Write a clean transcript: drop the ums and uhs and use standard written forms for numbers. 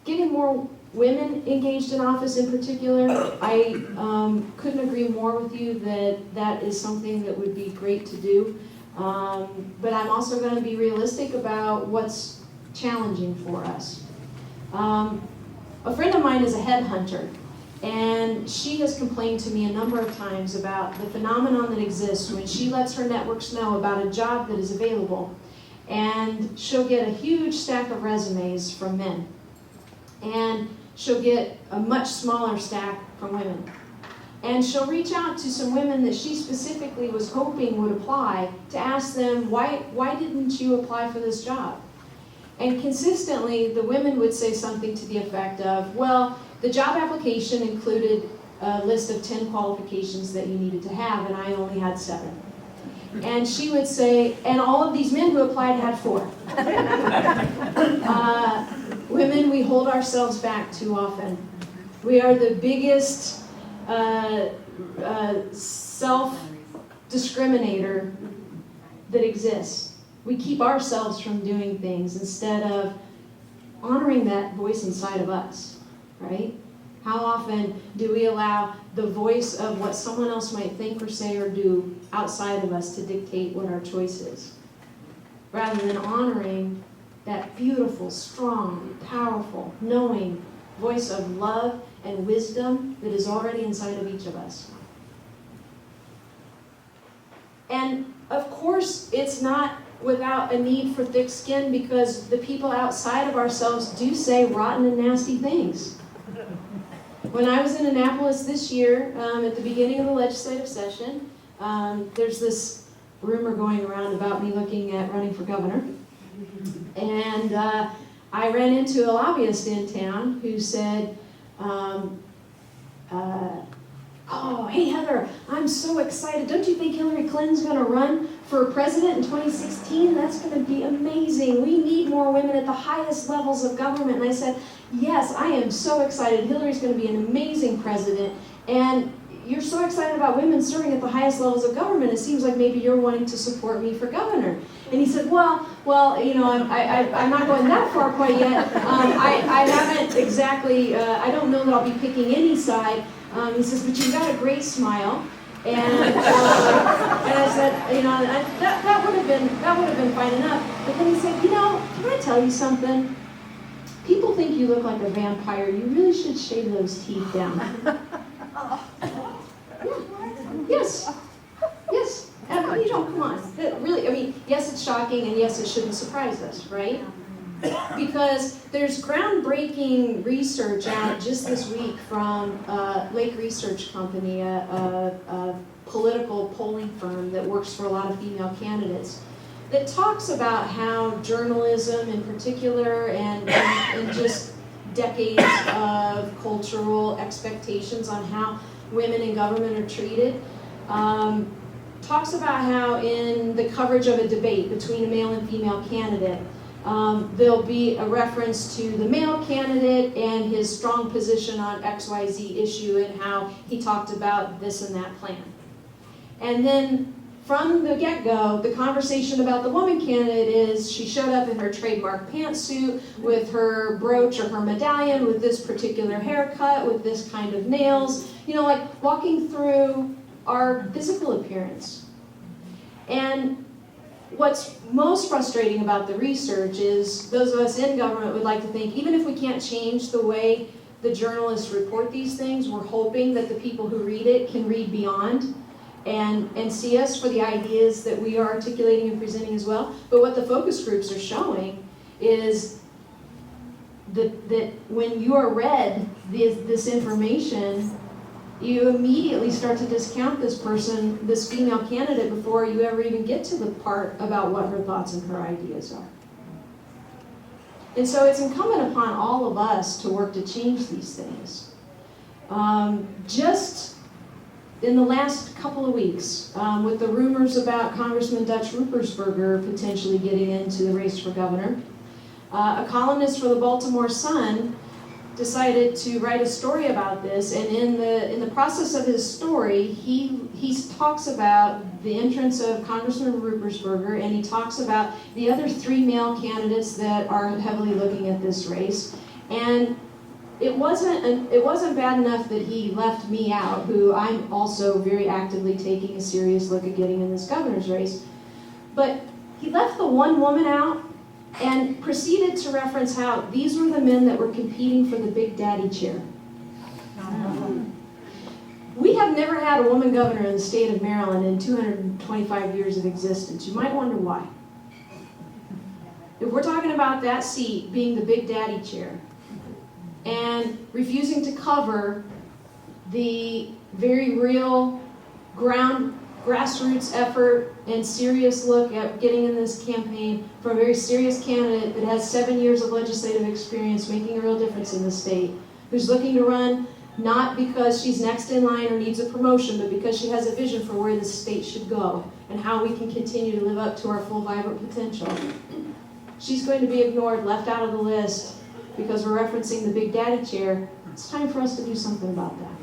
getting more women engaged in office in particular, I couldn't agree more with you that that is something that would be great to do. But I'm also going to be realistic about what's challenging for us. A friend of mine is a headhunter, and she has complained to me a number of times about the phenomenon that exists when she lets her networks know about a job that is available, and she'll get a huge stack of resumes from men, and she'll get a much smaller stack from women. And she'll reach out to some women that she specifically was hoping would apply to ask them, why didn't you apply for this job? And consistently, the women would say something to the effect of, well, the job application included a list of 10 qualifications that you needed to have, and I only had 7. And she would say, and all of these men who applied had 4. Women, we hold ourselves back too often. We are the biggest self-discriminator that exists. We keep ourselves from doing things instead of honoring that voice inside of us, right? How often do we allow the voice of what someone else might think or say or do outside of us to dictate what our choice is, rather than honoring that beautiful, strong, powerful, knowing voice of love and wisdom that is already inside of each of us. And of course, it's not without a need for thick skin, because the people outside of ourselves do say rotten and nasty things. When I was in Annapolis this year, at the beginning of the legislative session, there's this rumor going around about me looking at running for governor. And I ran into a lobbyist in town who said, oh, hey Heather, I'm so excited. Don't you think Hillary Clinton's going to run for president in 2016? That's going to be amazing. We need more women at the highest levels of government. And I said, yes, I am so excited. Hillary's going to be an amazing president. And you're so excited about women serving at the highest levels of government. It seems like maybe you're wanting to support me for governor. And he said, well, you know, I'm not going that far quite yet. I haven't exactly, I don't know that I'll be picking any side. He says, but you've got a great smile. And I said, you know, that would have been fine enough. But then he said, you know, can I tell you something? People think you look like a vampire. You really should shave those teeth down. Yes. You know, come on. Really, I mean, yes, it's shocking, and yes, it shouldn't surprise us, right? Because there's groundbreaking research out just this week from Lake Research Company, a political polling firm that works for a lot of female candidates, that talks about how journalism in particular and just decades of cultural expectations on how women in government are treated, talks about how in the coverage of a debate between a male and female candidate, there'll be a reference to the male candidate and his strong position on XYZ issue and how he talked about this and that plan. And then from the get-go, the conversation about the woman candidate is she showed up in her trademark pantsuit with her brooch or her medallion with this particular haircut, with this kind of nails, you know, like walking through our physical appearance. And what's most frustrating about the research is those of us in government would like to think, even if we can't change the way the journalists report these things, we're hoping that the people who read it can read beyond and see us for the ideas that we are articulating and presenting as well. But what the focus groups are showing is that when you are read this information, you immediately start to discount this person, this female candidate, before you ever even get to the part about what her thoughts and her ideas are. And so it's incumbent upon all of us to work to change these things. Just in the last couple of weeks, with the rumors about Congressman Dutch Ruppersberger potentially getting into the race for governor, a columnist for the Baltimore Sun decided to write a story about this, and in the process of his story, he talks about the entrance of Congressman Ruppersberger, and he talks about the other 3 male candidates that are heavily looking at this race, And it wasn't bad enough that he left me out, who I'm also very actively taking a serious look at getting in this governor's race. But he left the one woman out and proceeded to reference how these were the men that were competing for the Big Daddy chair. We have never had a woman governor in the state of Maryland in 225 years of existence. You might wonder why. If we're talking about that seat being the Big Daddy chair and refusing to cover the very real grassroots effort and serious look at getting in this campaign from a very serious candidate that has 7 years of legislative experience making a real difference in the state, who's looking to run not because she's next in line or needs a promotion, but because she has a vision for where the state should go and how we can continue to live up to our full, vibrant potential. She's going to be ignored, left out of the list, because we're referencing the Big Daddy chair. It's time for us to do something about that.